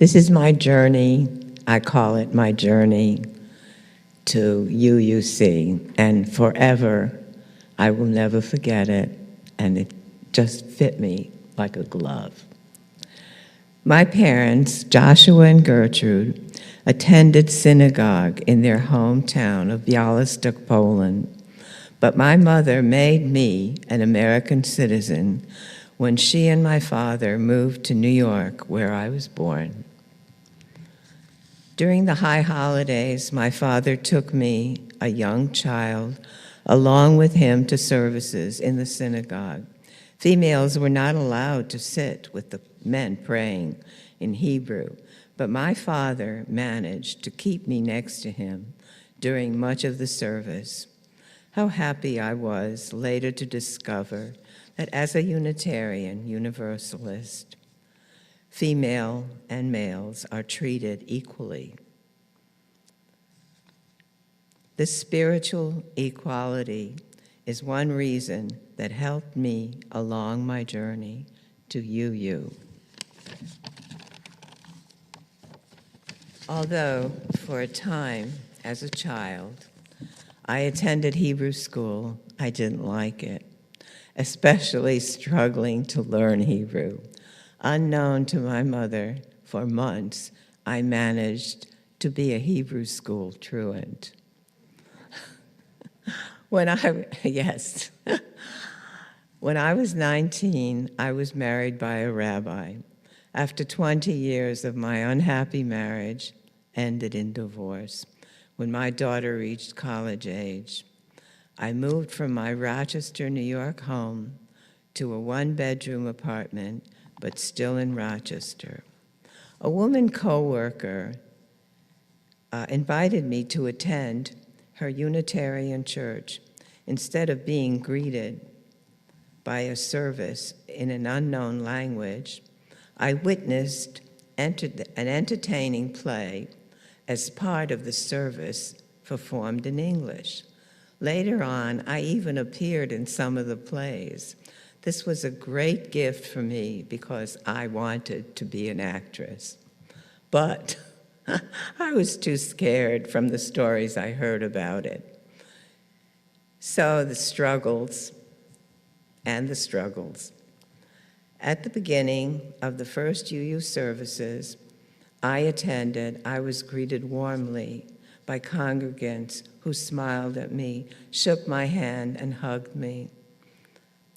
This is my journey. I call it my journey to UUC, and forever I will never forget it, and it just fit me like a glove. My parents, Joshua and Gertrude, attended synagogue in their hometown of Białystok, Poland, but my mother made me an American citizen when she and my father moved to New York, where I was born. During the high holidays, my father took me, a young child, along with him to services in the synagogue. Females were not allowed to sit with the men praying in Hebrew, but my father managed to keep me next to him during much of the service. How happy I was later to discover that as a Unitarian Universalist, female and males are treated equally. This spiritual equality is one reason that helped me along my journey to UU. Although, for a time, as a child, I attended Hebrew school, I didn't like it, especially struggling to learn Hebrew. Unknown to my mother, for months, I managed to be a Hebrew school truant. When I was 19, I was married by a rabbi. After 20 years of my unhappy marriage, ended in divorce. When my daughter reached college age, I moved from my Rochester, New York home to a one-bedroom apartment, but still in Rochester. A woman co-worker invited me to attend her Unitarian church. Instead of being greeted by a service in an unknown language, I witnessed an entertaining play as part of the service performed in English. Later on, I even appeared in some of the plays. This was a great gift for me because I wanted to be an actress. But I was too scared from the stories I heard about it. So the struggles. At the beginning of the first UU services I attended, I was greeted warmly by congregants who smiled at me, shook my hand, and hugged me.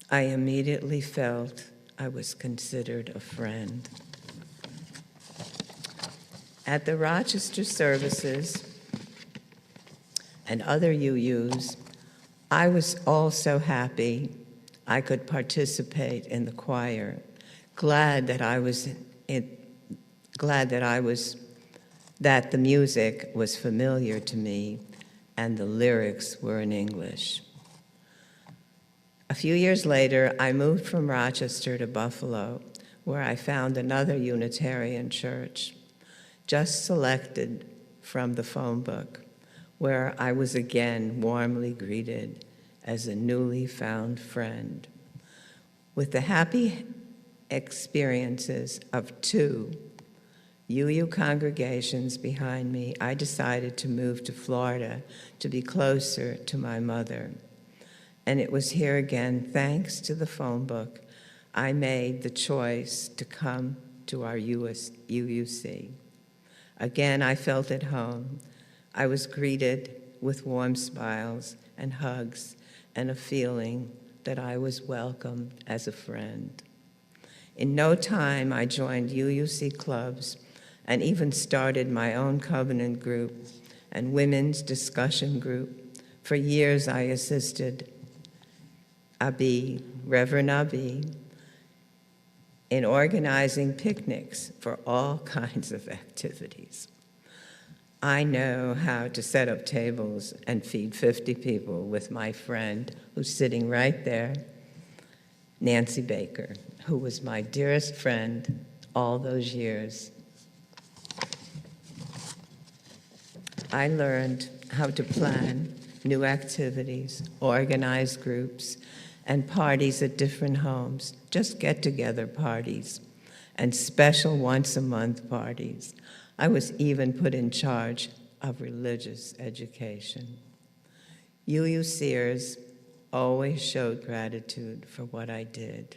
I immediately felt I was considered a friend. At the Rochester services and other UUs, I was also happy I could participate in the choir, glad that the music was familiar to me and the lyrics were in English. A few years later, I moved from Rochester to Buffalo, where I found another Unitarian church, just selected from the phone book, where I was again warmly greeted as a newly found friend. With the happy experiences of 2 UU congregations behind me, I decided to move to Florida to be closer to my mother. And it was here again, thanks to the phone book, I made the choice to come to our UUC. Again, I felt at home. I was greeted with warm smiles and hugs and a feeling that I was welcomed as a friend. In no time, I joined UUC clubs and even started my own covenant group and women's discussion group. For years, I assisted Reverend Abi, in organizing picnics for all kinds of activities. I know how to set up tables and feed 50 people with my friend who's sitting right there, Nancy Baker, who was my dearest friend all those years. I learned how to plan new activities, organize groups, and parties at different homes, just get-together parties, and special once-a-month parties. I was even put in charge of religious education. UU Sears always showed gratitude for what I did.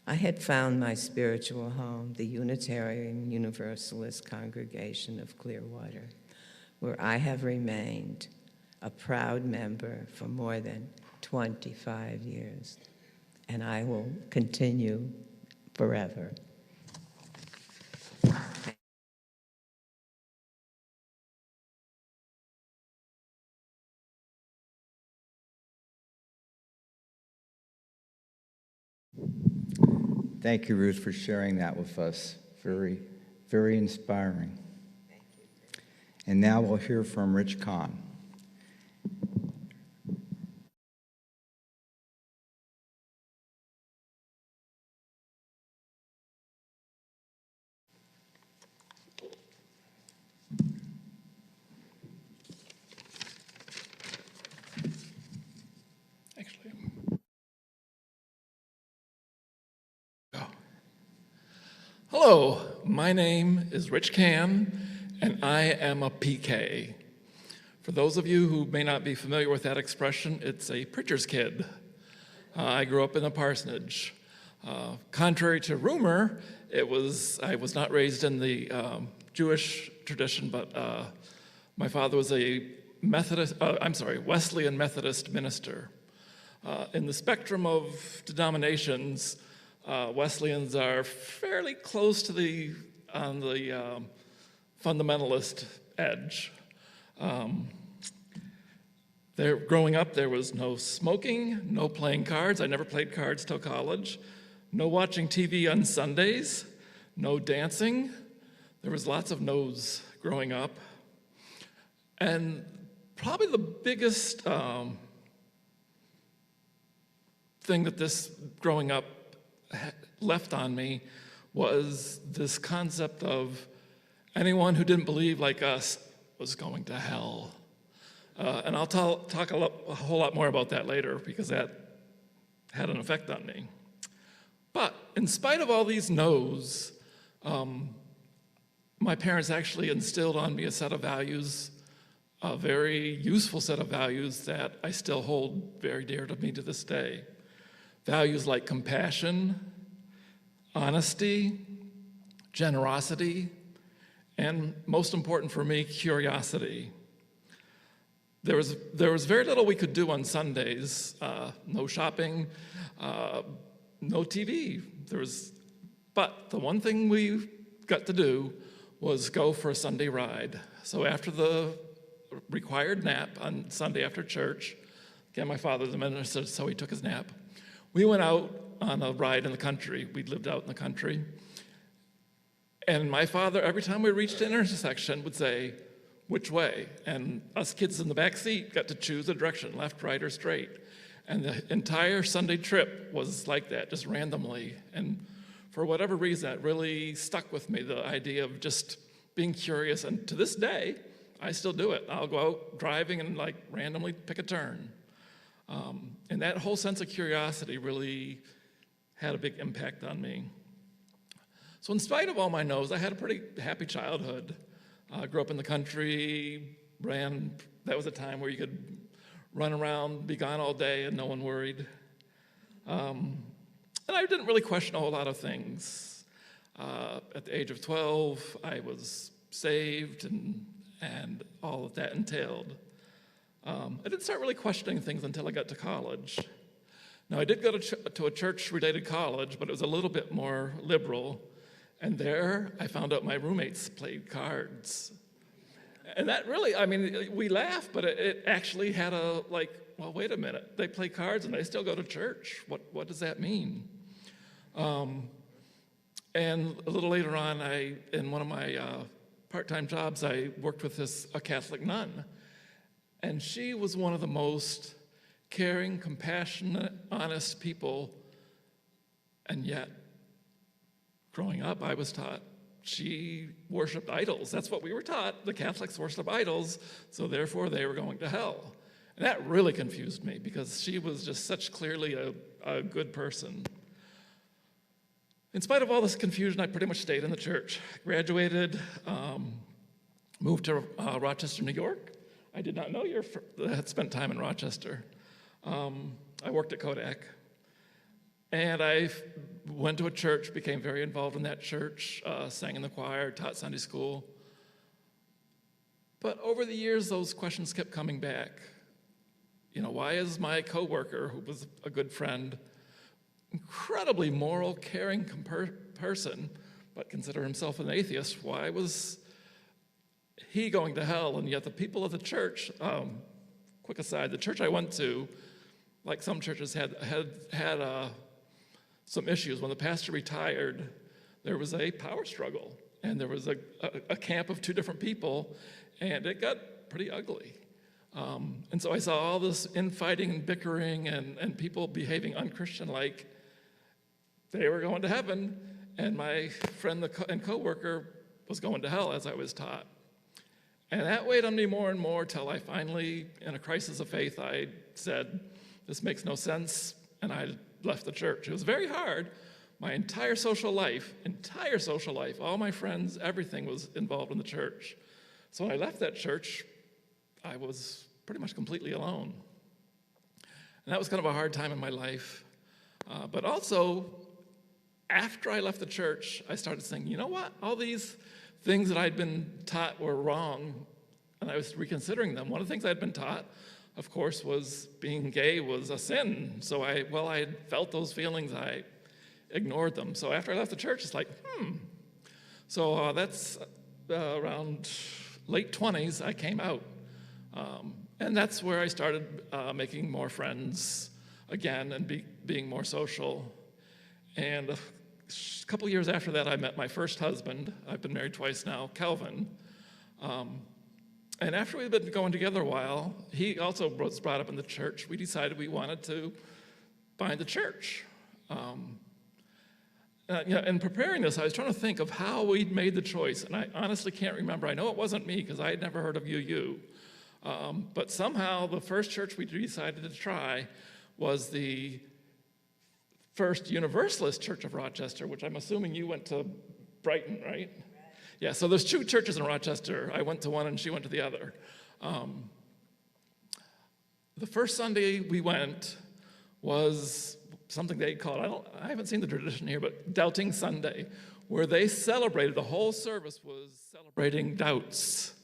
I had found my spiritual home, the Unitarian Universalist Congregation of Clearwater, where I have remained a proud member for more than 25 years, and I will continue forever. Thank you, Ruth, for sharing that with us. Very, very inspiring. Thank you. And now we'll hear from Rich Cann. Hello, my name is Rich Cann, and I am a PK. For those of you who may not be familiar with that expression, it's a preacher's kid. I grew up in a parsonage. Contrary to rumor, I was not raised in the Jewish tradition, but my father was a Wesleyan Methodist minister. In the spectrum of denominations, Wesleyans are fairly close to the fundamentalist edge. Growing up, there was no smoking, no playing cards. I never played cards till college. No watching TV on Sundays, no dancing. There was lots of no's growing up. And probably the biggest thing that this growing up left on me was this concept of anyone who didn't believe like us was going to hell. And I'll talk a whole lot more about that later because that had an effect on me. But in spite of all these no's, my parents actually instilled on me a set of values, a very useful set of values that I still hold very dear to me to this day. Values like compassion, honesty, generosity, and most important for me, curiosity. There was very little we could do on Sundays. No shopping, no TV. But the one thing we got to do was go for a Sunday ride. So after the required nap on Sunday after church, again, my father's a minister, so he took his nap. We went out on a ride in the country. We lived out in the country. And my father, every time we reached an intersection, would say, "Which way?" And us kids in the back seat got to choose a direction, left, right, or straight. And the entire Sunday trip was like that, just randomly. And for whatever reason, it really stuck with me, the idea of just being curious. And to this day, I still do it. I'll go out driving and randomly pick a turn. And that whole sense of curiosity really had a big impact on me. So in spite of all my no's, I had a pretty happy childhood. Grew up in the country, that was a time where you could run around, be gone all day, and no one worried. And I didn't really question a whole lot of things. At the age of 12, I was saved, and all that entailed. I didn't start really questioning things until I got to college. Now, I did go to a church-related college, but it was a little bit more liberal. And there, I found out my roommates played cards. And that really, we laugh, but it actually had well, wait a minute. They play cards and they still go to church. What does that mean? And a little later on, in one of my part-time jobs, I worked with a Catholic nun. And she was one of the most caring, compassionate, honest people. And yet, growing up, I was taught she worshiped idols. That's what we were taught. The Catholics worship idols, so therefore they were going to hell. And that really confused me because she was just clearly a good person. In spite of all this confusion, I pretty much stayed in the church. Graduated, moved to Rochester, New York. I did not know you had spent time in Rochester. I worked at Kodak. And I went to a church, became very involved in that church, sang in the choir, taught Sunday school. But over the years, those questions kept coming back. You know, why is my coworker, who was a good friend, incredibly moral, caring person, but consider himself an atheist, why was he going to hell? And yet the people of the church, quick aside, the church I went to, like some churches, had some issues. When the pastor retired, there was a power struggle, and there was a camp of two different people, and it got pretty ugly. And so I saw all this infighting and bickering and people behaving unchristian-like. They were going to heaven, and my friend and coworker was going to hell, as I was taught. And that weighed on me more and more till I finally, in a crisis of faith, I said, this makes no sense, and I left the church. It was very hard. My entire social life, all my friends, everything was involved in the church. So when I left that church, I was pretty much completely alone. And that was kind of a hard time in my life. But also, after I left the church, I started saying, you know what? All these things that I'd been taught were wrong, and I was reconsidering them. One of the things I'd been taught, of course, was being gay was a sin. So I had felt those feelings, I ignored them. So after I left the church, it's like, So that's around late 20s, I came out. And that's where I started making more friends again and being more social. And a couple years after that, I met my first husband. I've been married twice now, Calvin. And after we'd been going together a while, he also was brought up in the church. We decided we wanted to find a church. In preparing this, I was trying to think of how we'd made the choice, and I honestly can't remember. I know it wasn't me because I had never heard of UU. But somehow the first church we decided to try was the First Universalist Church of Rochester, which I'm assuming you went to Brighton, right? Yeah, so there's two churches in Rochester. I went to one and she went to the other. The first Sunday we went was something they called, I haven't seen the tradition here, but Doubting Sunday, where they celebrated, the whole service was celebrating doubts.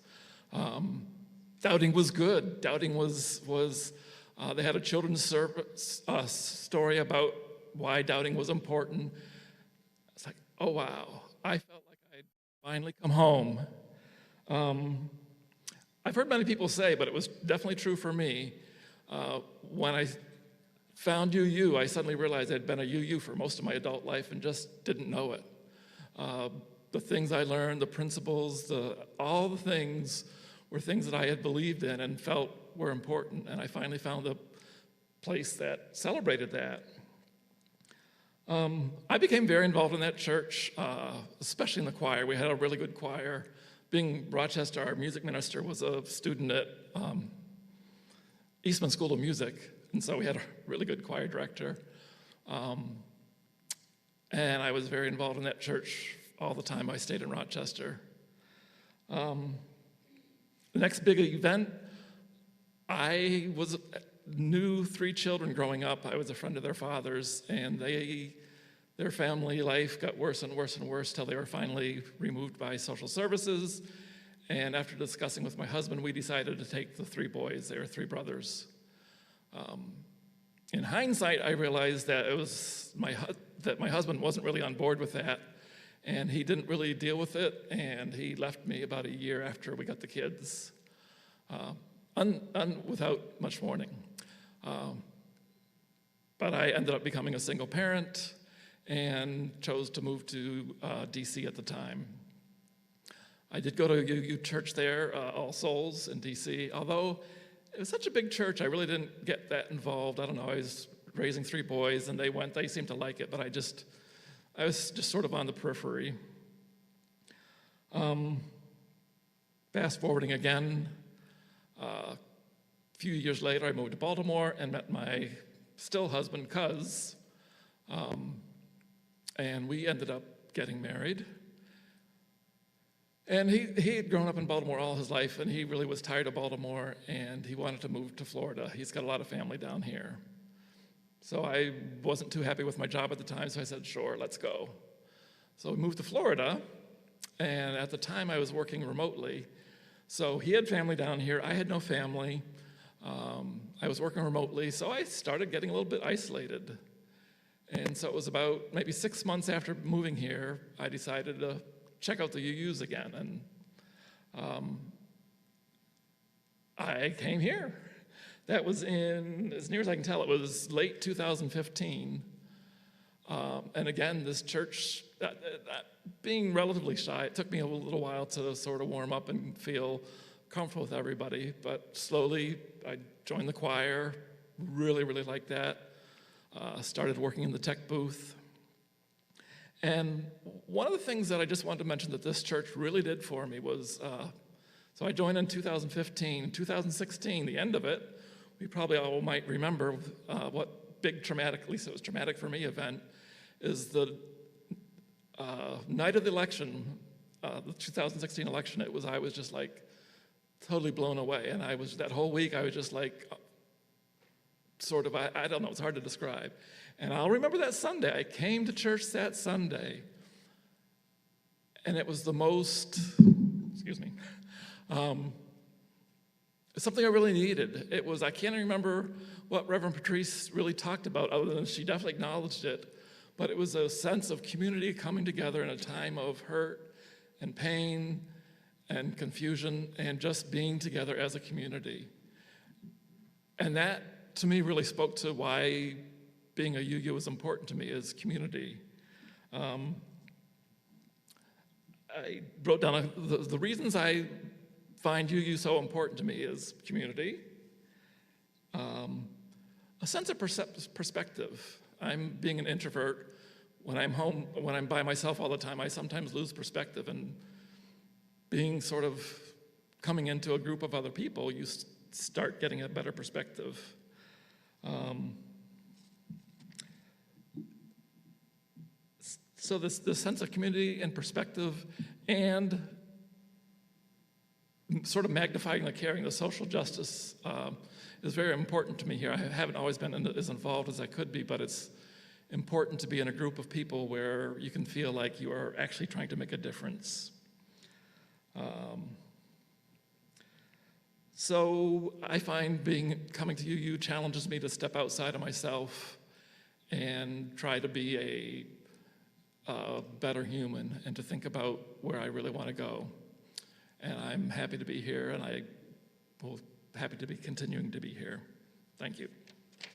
Doubting was good. Doubting was they had a children's story about why doubting was important. It's like, oh wow, I felt like I'd finally come home. I've heard many people say, but it was definitely true for me, when I found UU, I suddenly realized I'd been a UU for most of my adult life and just didn't know it. The things I learned, the principles, all the things were things that I had believed in and felt were important, and I finally found a place that celebrated that. I became very involved in that church, especially in the choir. We had a really good choir. Being Rochester, our music minister was a student at Eastman School of Music, and so we had a really good choir director. And I was very involved in that church all the time I stayed in Rochester. The next big event, I knew 3 children growing up. I was a friend of their father's, and their family life got worse and worse and worse till they were finally removed by social services. And after discussing with my husband, we decided to take the 3 boys. They were 3 brothers. In hindsight, I realized that that my husband wasn't really on board with that, and he didn't really deal with it, and he left me about a year after we got the kids, without much warning. But I ended up becoming a single parent and chose to move to DC at the time. I did go to UU church there, All Souls in DC, although it was such a big church, I really didn't get that involved. I don't know, I was raising 3 boys, and they seemed to like it, but I was just sort of on the periphery. Fast forwarding again, a few years later, I moved to Baltimore and met my still husband, Cuz. and we ended up getting married. And he had grown up in Baltimore all his life, and he really was tired of Baltimore, and he wanted to move to Florida. He's got a lot of family down here. So I wasn't too happy with my job at the time, so I said, sure, let's go. So we moved to Florida, and at the time I was working remotely. So he had family down here, I had no family. I was working remotely, so I started getting a little bit isolated. And so it was about maybe 6 months after moving here, I decided to check out the UUs again, and I came here. That was in, as near as I can tell, it was late 2015. And again, this church, being relatively shy, it took me a little while to sort of warm up and feel comfortable with everybody, but slowly I joined the choir, really, really liked that. Started working in the tech booth. And one of the things that I just wanted to mention that this church really did for me was, so I joined in 2015. 2016, the end of it, we probably all might remember what big traumatic, at least it was traumatic for me, event, is the night of the election, the 2016 election. I was just like totally blown away. And that whole week, I was just like, sort of, I don't know, it's hard to describe. And I'll remember that Sunday. I came to church that Sunday, and it was the most, excuse me, something I really needed. I can't remember what Reverend Patrice really talked about, other than she definitely acknowledged it, but it was a sense of community coming together in a time of hurt and pain and confusion, and just being together as a community. And that, to me, really spoke to why being a UU is important to me, is community. I wrote down the reasons I find UU so important to me is community, a sense of perspective. I'm being an introvert. When I'm home, when I'm by myself all the time, I sometimes lose perspective, and being sort of coming into a group of other people, you start getting a better perspective. So this sense of community and perspective, and sort of magnifying the caring, the social justice is very important to me here. I haven't always been as involved as I could be, but it's important to be in a group of people where you can feel like you are actually trying to make a difference. So I find coming to UU challenges me to step outside of myself and try to be a better human, and to think about where I really want to go. And I'm happy to be here, and happy to be continuing to be here. Thank you.